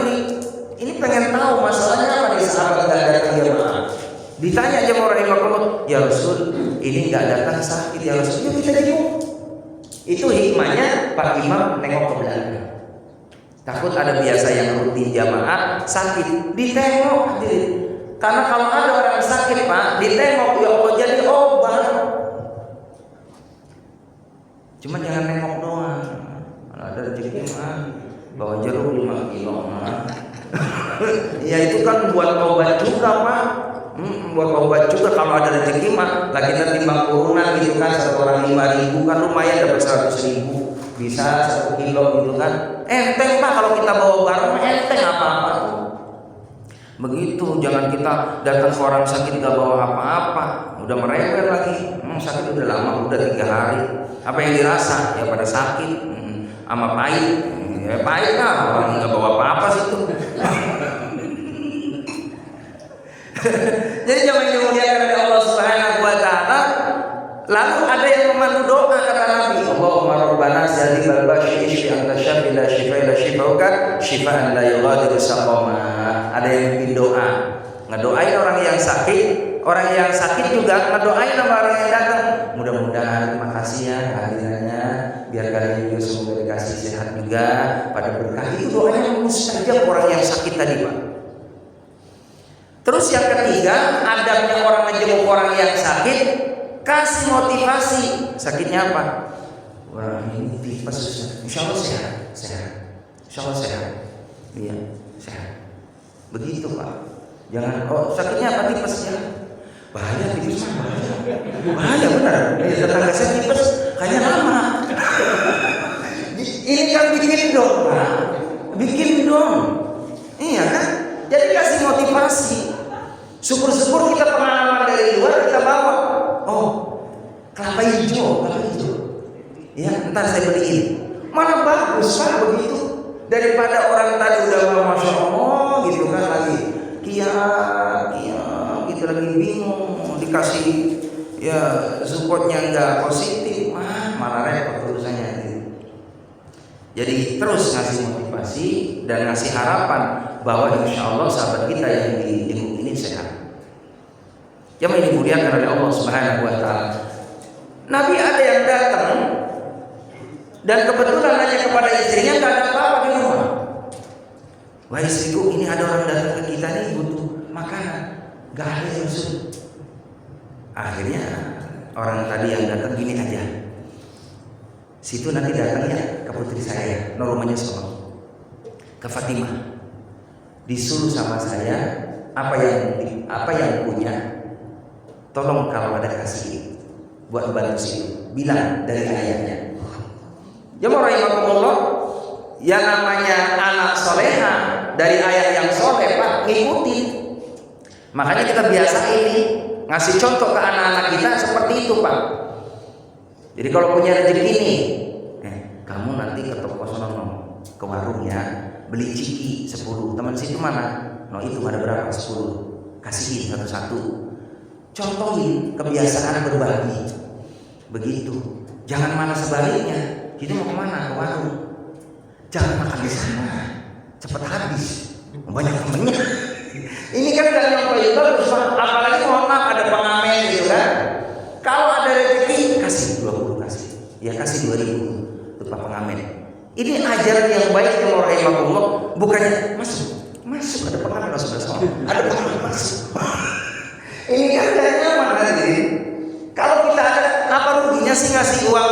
ini pengen tahu masalahnya apa nih sahabat nggak datang jamaah. Ditanya aja orang yang ngomong, ya Rasul ini nggak datang sakit ya Rasul. Yuk kita jenguk. Itu hikmahnya Pak Imam nengok ke belakang. Takut ada biasa yang rutin jamaah sakit ditengok hadirin. Karena kalau ada orang sakit Pak, ditengok ya Allah jadi obat. Cuma jangan nengok doang. Kalau ada rezeki mah bawa jeruk 5 kilo mah. Ya itu kan buat obat juga Pak. Buat obat juga kalau ada rezeki mah. Lagi timbang kurunan gitu kan, satu orang 5.000 kan lumayan dapat 100.000. Bisa 1 kilo gitu kan. Enteng Pak kalau kita bawa barang enteng apa-apa tuh. Begitu, jangan kita datang ke orang sakit gak bawa apa-apa, udah merembet lagi. Sakit udah lama, udah 3 hari. Apa yang dirasa? Ya pada sakit, sama pahit. Ya pahit lah, orang gak bawa apa-apa situ. Jadi jangan dimuliakan oleh Allah Subhanahu wa taala. Lalu ada yang memandu doa kata Nabi, Allahumma rabbana zalibal bashi ishfi anta syafi la shifa illa shifauka shifaan la yughadiru saqama. Ada yang bikin doa, ngedoain orang yang sakit juga ngedoain sama orang yang datang. Mudah-mudahan terima kasih ya kehadirannya, biar kalian juga semoga dikasih sehat juga pada berkah. Itu doanya mustajab orang yang sakit tadi Pak. Terus yang ketiga, adabnya orang menjenguk orang yang sakit, kasih motivasi. Sakitnya apa? Wah ini tipes, insya Allah sehat. Insya Allah sehat. Iya sehat. Begitu Pak. Jangan sakitnya apa tipesnya? Bahaya tipes mah bahaya benar. Tetangga saya tipes kayaknya lama. Ini kan bikin dong Pak. Bikin dong. Iya kan? Jadi kasih motivasi. Syukur-syukur kita pengalaman dari luar kita bawa. Oh, kelapa hijau. Ya, ntar saya beliin. Mana bagus Pak begitu. Daripada orang tadi udah masya Allah gitu kan lagi kia gitu lagi bingung dikasih ya supportnya nggak positif, malah repot urusannya gitu. Jadi terus ngasih motivasi dan ngasih harapan bahwa insya Allah sahabat kita yang dijenguk ini sehat. Yang ini dimuliakan oleh Allah Subhanahu wa taala. Nabi ada yang datang dan kebetulan nanya kepada istrinya enggak ada apa-apa di rumah. Wah istriku, ini ada orang datang ke kita nih butuh makanan. Enggak ada ya Rasul. Akhirnya orang tadi yang datang gini aja. Situ nanti datangnya ke putri saya, rumahnya sekolah. ke Fatimah. Disuruh sama saya apa yang punya, tolong kalau ada kasih buat bantu situ, bilang dari ayahnya. Jemaah rahimakumullah, yang namanya anak soleha dari ayah yang soleh Pak, ngikutin. Makanya kita biasa ini ngasih contoh ke anak-anak kita seperti itu Pak. Jadi kalau punya rezeki nih, kamu nanti ke toko sono, ke warung ya, beli ciki 10, teman situ mana? No itu ada berapa? 10. Kasihin satu-satu. Contohin kebiasaan berbagi. Begitu. Jangan malah sebaliknya. Kita mau kemana? Ke warung. Jangan makan di sana. Cepat habis. Banyak temennya. Ini kan udah nyontohin bagus. Apalagi mohon maaf ada pengamen gitu kan. Kalau ada rezeki kasih 20 kasih. Ya kasih 2000 untuk pengamen. Ini ajaran yang baik yang rahimahullah, bukannya masuk ada pengamen sebelah ada pengamen masuk. Ini kan gak nyaman hati. Kalau kita ada apa ruginya sih ngasih uang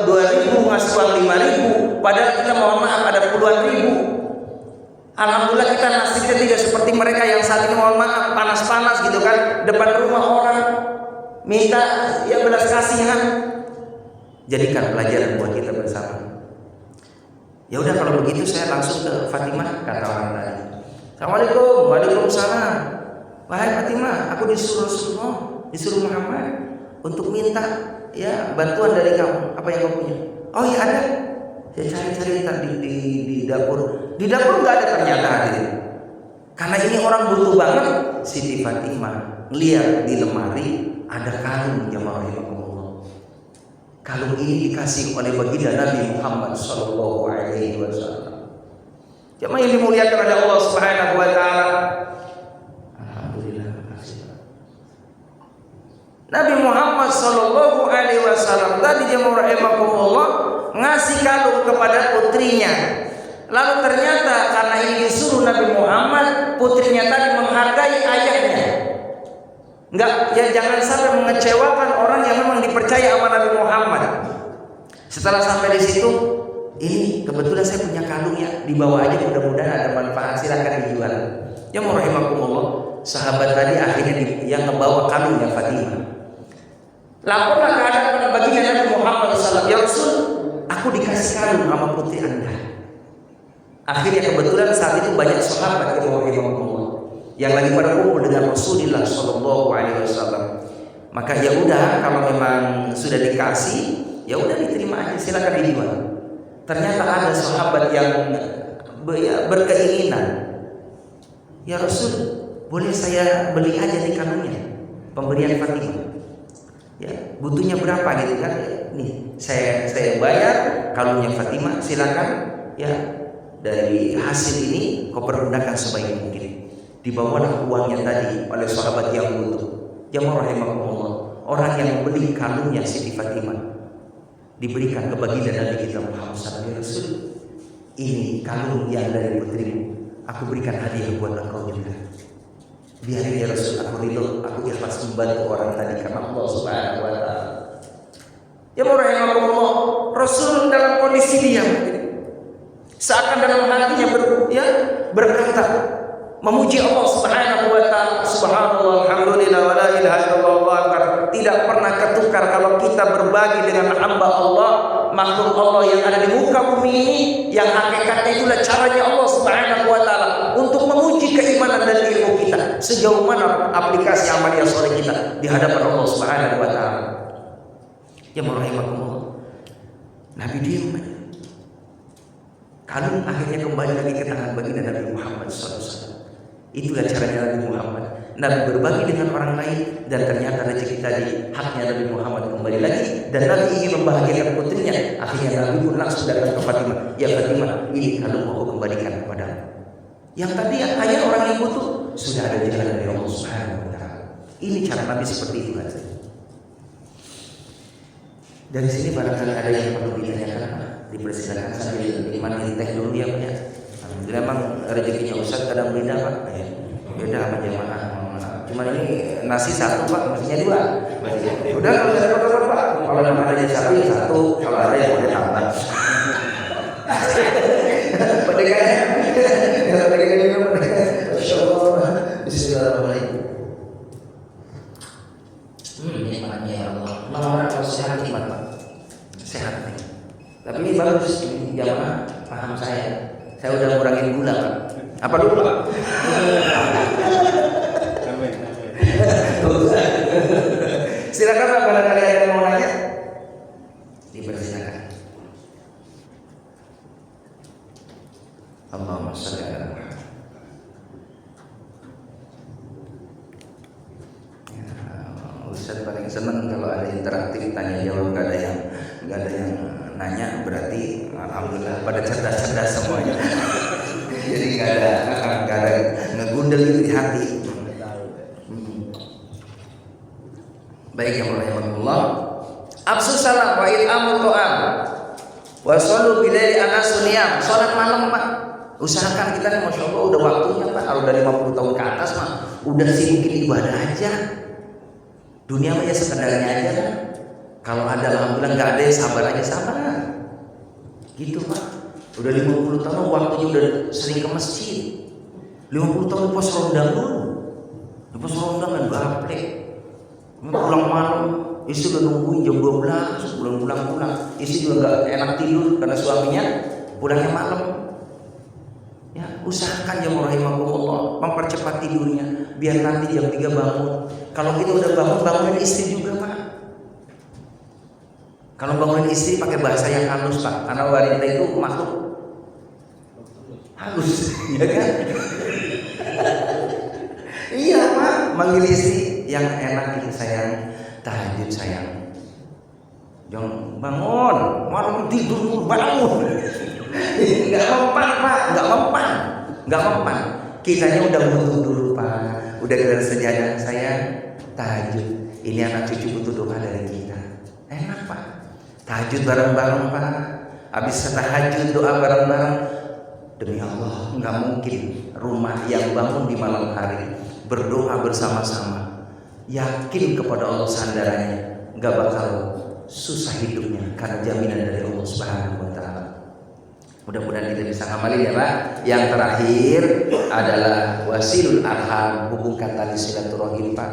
2.000, ngasih uang 5.000, padahal kita mohon maaf ada puluhan ribu. Alhamdulillah kita nasibnya tidak seperti mereka yang saat ini mohon maaf panas-panas gitu kan, depan rumah orang minta ya belas kasihan. Jadikan pelajaran buat kita bersama. Ya udah kalau begitu saya langsung ke Fatimah, kata orang tadi. Assalamualaikum. Waalaikumsalam. Wahai Fatimah, aku disuruh Muhammad untuk minta ya bantuan dari kamu. Apa yang kamu punya? Oh iya ada. Saya cari-cari tadi di dapur. Di dapur nggak ada ternyata hadir. Karena ini orang butuh banget. Siti Fatimah lihat di lemari ada kalung jamaah rahimakumullah. Kalung ini dikasih oleh baginda Nabi Muhammad sallallahu alaihi wasallam. Jemaah yang dimuliakan oleh Allah Subhanahu wa taala. Alhamdulillah, makasih. Nabi Muhammad sallallahu alaihi wasallam tadi jemaah rahimakumullah ngasih kalung kepada putrinya. Lalu ternyata karena ini disuruh Nabi Muhammad, putrinya tadi menghargai ayahnya. Enggak, ya jangan sampai mengecewakan orang yang memang dipercaya sama Nabi Muhammad. Setelah sampai di situ, ini kebetulan saya punya kalung ya, dibawa aja mudah-mudahan ada manfaat, silakan dijual. Ya rahimakumullah, sahabat tadi akhirnya yang membawa kalungnya Fatimah. Laporlah keadaan pada baginda Nabi Muhammad SAW. Ya Rasul, aku dikasih kalung sama putri Anda. Akhirnya kebetulan saat itu banyak sahabat yang rahimakumullah yang lagi pada kumpul dengan Rasulullah Shallallahu Alaihi Wasallam. Maka ya udah kalau memang sudah dikasih, ya udah diterima aja, silakan dijual. Ternyata ada sahabat yang berkeinginan, ya Rasul, boleh saya beli aja nih kalungnya, pemberian Fatimah. Ya butuhnya berapa gitu kan? Nih saya bayar kalungnya Fatimah, silakan ya dari hasil ini kau pergunakan sebaik mungkin. Dibawalah uangnya tadi oleh sahabat yang butuh. Jamaah rahimakumullah, orang yang membeli kalungnya Siti Fatimah diberikan ke baginda Nabi kita Muhammad sallallahu alaihi wasallam. Ini kalung yang dari putrimu, aku berikan hadiah buat engkau juga. Biarin ya Rasul, aku ridho, aku ikhlas membantu orang tadi karena Allah Subhanahu wa taala. Jamaah rahimakumullah, Rasul dalam kondisi diam, seakan dalam hatinya berkata, memuji Allah Subhanahu wa taala. Subhanallah, alhamdulillah, wala ilaha illallah. Tidak pernah ketukar kalau kita berbagi dengan hamba Allah, makhluk Allah yang ada di muka bumi ini, yang hakikatnya itulah caranya Allah Subhanahu wa taala untuk menguji keimanan dan ilmu kita, sejauh mana aplikasi amalia soleh kita di hadapan Allah Subhanahu wa taala. Ya rahimakumullah. Nabi diam. Kalung akhirnya kembali lagi ke tangan baginda Nabi Muhammad SAW. Itulah caranya Nabi Muhammad. Nabi berbagi dengan orang lain dan ternyata rezeki tadi haknya Nabi Muhammad kembali lagi dan Nabi ingin membahagiakan putrinya. Akhirnya Nabi pun langsung datang ke Fatimah. Ya Fatimah, ini kalung aku kembalikan kepadamu. Yang tadi ayah orang yang butuh sudah ada jalan dari Allah Subhanahu wa taala. Ini cara Nabi seperti itu kan. Dari sini barangkali ada yang perlu ditanyakan, dipersilakan sambil nikmatin teh dulu ya Pak ya. Alhamdulillah memang rezekinya Ustaz kadang beda Pak. Beda sama jamaah. Cuman ini nasi satu Pak, nasinya dua. Udah kalau saya dapat Pak, kalau memang ada sapi satu, kalau ada yang boleh tambah. Masya Allah. Bismillahirrahmanirrahim. Nikmatnya ya Allah. Malah kalau sehat nikmat Pak. Sehat nih. Tapi ini bagus ini jamaah paham saya. Saya udah ngurangin gula Pak. Apa dulu Pak? Silakan Pak, kalau ada yang mau nanya dipersilakan. Allahumma shalli ala Muhammad. Ustaz paling senang kalau ada interaktif tanya jawab, nggak ada yang nanya, berarti alhamdulillah pada cerdas semuanya. Jadi nggak ada ngegundel gitu di hati. Baik yang rahimahullah. Absus salam wa it'amut ta'am wa shalu bilaili anasuniyam. Salat malam Pak. Usahakan kita nih Masya Allah udah waktunya Pak. Kalau udah 50 tahun ke atas mah udah sibukin ibadah aja. Dunia mah ya sekedarnya aja kan. Kalau ada alhamdulillah, nggak ada ya sabar aja, sabar. Gitu Pak. Udah 50 tahun waktunya udah sering ke masjid. 50 tahun pos rondang dulu. Pos rondang kan gaple. Pulang malam, istri udah nungguin jam 12, pulang. Istri juga nggak enak tidur karena suaminya pulangnya malam. Ya, usahakan jamaah rahimakumullah mempercepat tidurnya biar nanti jam 3 bangun. Kalau kita udah bangunin istri juga Pak. Kalau bangunin istri pakai bahasa yang halus Pak, karena wanita itu makhluk halus, ya kan? Iya Pak, manggil istri yang enak itu sayang, tahajud sayang. Jangan bangun, malam tidur dulu bangun. Nggak mempan Pak, nggak mempan. Kitanya udah butuh dulu Pak, udah gelar sejadah sayang, tahajud. Ini anak cucu butuh doa dari kita. Enak Pak. Tahajud bareng-bareng Pak. Habis tahajud doa bareng-bareng. Demi Allah, nggak mungkin rumah yang bangun di malam hari berdoa bersama-sama, yakin kepada Allah sandarannya, nggak bakal susah hidupnya karena jaminan dari Allah Subhanahu wa Ta'ala. Mudah-mudahan kita bisa ngamalin ya Pak. Yang terakhir adalah wasilul arham, hubungkan tali silaturahim Pak.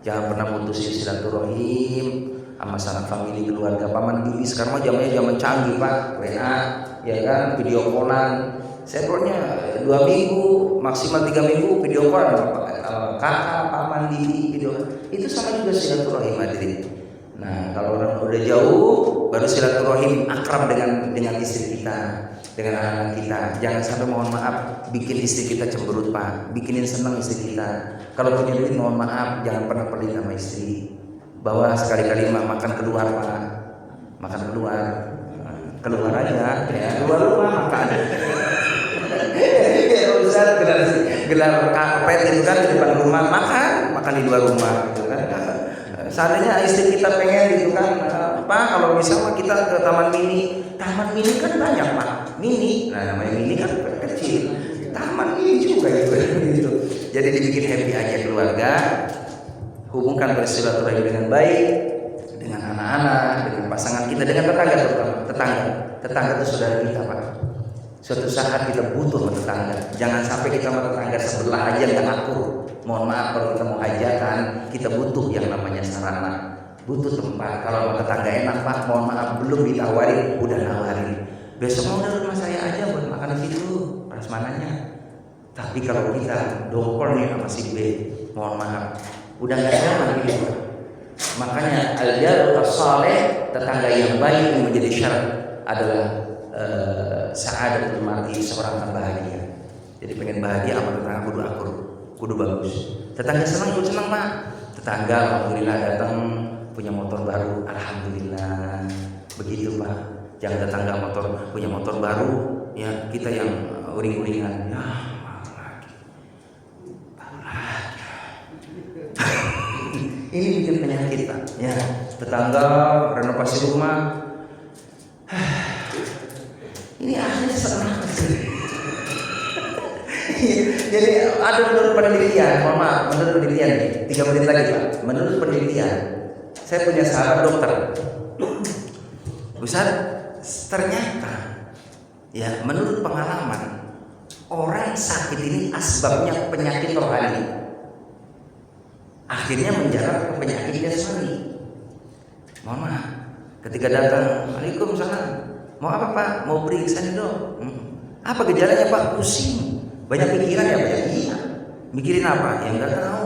Jangan pernah putusin silaturahim sama sanak famili, keluarga, paman bibi. Sekarang mah zaman canggih Pak, WA ya kan, video callan. Saya pokoknya 2 minggu maksimal 3 minggu video call kakak, paman, bibi, video. Itu sama juga silaturahim hadirin. Nah, kalau orang udah jauh baru silaturahim akrab dengan istri kita, dengan anak-anak kita. Jangan sampai mohon maaf bikin istri kita cemberut Pak, bikinin senang istri kita. Kalau punya duit mohon maaf jangan pernah pelit sama istri. Bawa sekali-kali makan keluar Pak, makan keluar aja ya, keluar rumah makan. Ya Ustaz gelar karpet itu kan di depan rumah, makan di luar rumah gitu kan. Seandainya istri kita pengen gitu kan, Pak kalau misalnya kita ke taman mini kan banyak Pak, mini. Nah namanya mini kan kecil, taman mini juga gitu. Jadi dibikin happy aja keluarga, hubungkan bersilaturahim dengan baik, dengan anak-anak, dengan pasangan kita, dengan tetangga terutama. Tetangga itu saudara kita Pak. Suatu saat kita butuh sama tetangga. Jangan sampai kita sama tetangga sebelah aja nggak akur. Mohon maaf kalau kita mau hajatan, kita butuh yang namanya sarana, butuh tempat. Kalau sama tetangga enak Pak, mohon maaf belum ditawarin, udah nawarin. Besok mau dari rumah saya aja buat makan di situ, prasmananya. Tapi kalau kita dongkol nih sama si B, mohon maaf, udah nggak nyaman gitu. Makanya al-jarul as-saleh, tetangga yang baik yang menjadi syarat adalah sa'adatul mar'i, seorang yang bahagia. Jadi pengen bahagia sama tetangga kudu akur, kudu bagus. Tetangga senang, kudu senang Pak. Tetangga alhamdulillah datang punya motor baru, alhamdulillah. Begitu Pak. Jangan tetangga punya motor baru, ya kita yang uring-uringan. Ya baru lagi. Ini bikin penyakit Pak. Ya tetangga renovasi rumah. Ini akhirnya setengah. Jadi ada menurut penelitian, mohon maaf, menurut penelitian nih, 3 menit lagi Pak. Menurut penelitian, saya punya sahabat dokter. Ustaz, ternyata Ya, menurut pengalaman, orang sakit ini asbabnya penyakit rohani, akhirnya menjalar ke penyakit jasmani. Mohon maaf, ketika datang, Waalaikumsalam, mau apa Pak? Mau periksa nih dok. Apa gejalanya Pak? Pusing, banyak pikiran ya Pak? Iya. Mikirin apa? Ya nggak tahu.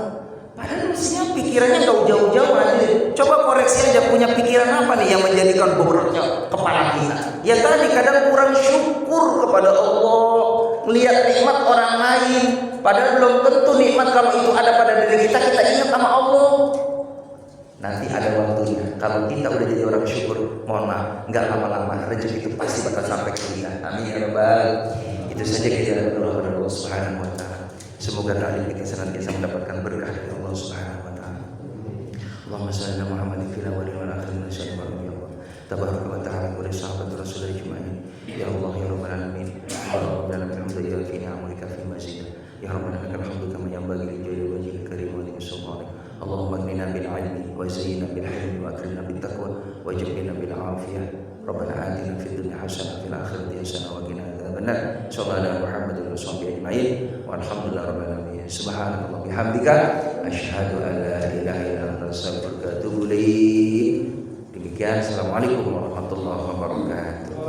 Padahal mestinya pikirannya jauh-jauh aja. Coba koreksi aja, punya pikiran apa nih yang menjadikan bobroknya kepala kita? Ya tadi kadang kurang syukur kepada Allah, melihat nikmat orang lain, padahal belum tentu nikmat kalau itu ada pada diri kita ingat sama Allah. Nanti ada waktunya, kalau kita udah jadi orang syukur, mohon maaf, nggak lama-lama rezeki itu pasti bakal sampai ke kita. Amin ya rabbal. Itu saja kita berdoa kepada Allah Subhanahu wa taala. Semoga taklim kita senantiasa mendapatkan berkah dari Allah Subhanahu wa taala. Allahumma shalli ala Muhammadin fil awwalin wal akhirin wa sallim ala ya Allah. Tabaraka wa ta'ala wa sahabat Rasul ajma'in. Ya Allah ya rabbal alamin. Ya rabbal alamin hamdan fi ni'amika fi mazid. Ya rabbana lakal hamdu kama yanbaghi li jalali wajhika karim wa li sultanik. Allahumma aghnina bil 'ilmi wa zayyinna bil hilmi wa akrimna bit taqwa wa jibna bil 'afiyah. Rabbana atina fid dunya hasanah wa fil akhirati hasanah wa qina adzabannar. Sallallahu Muhammadin wa sahbihi ajma'in. Walhamdulillahi rabbil alamin. Subhanallah bihamdika asyhadu an la ilaha illa anta astaghfiruka wa atubu ilaik. Demikian, assalamualaikum warahmatullahi wabarakatuh.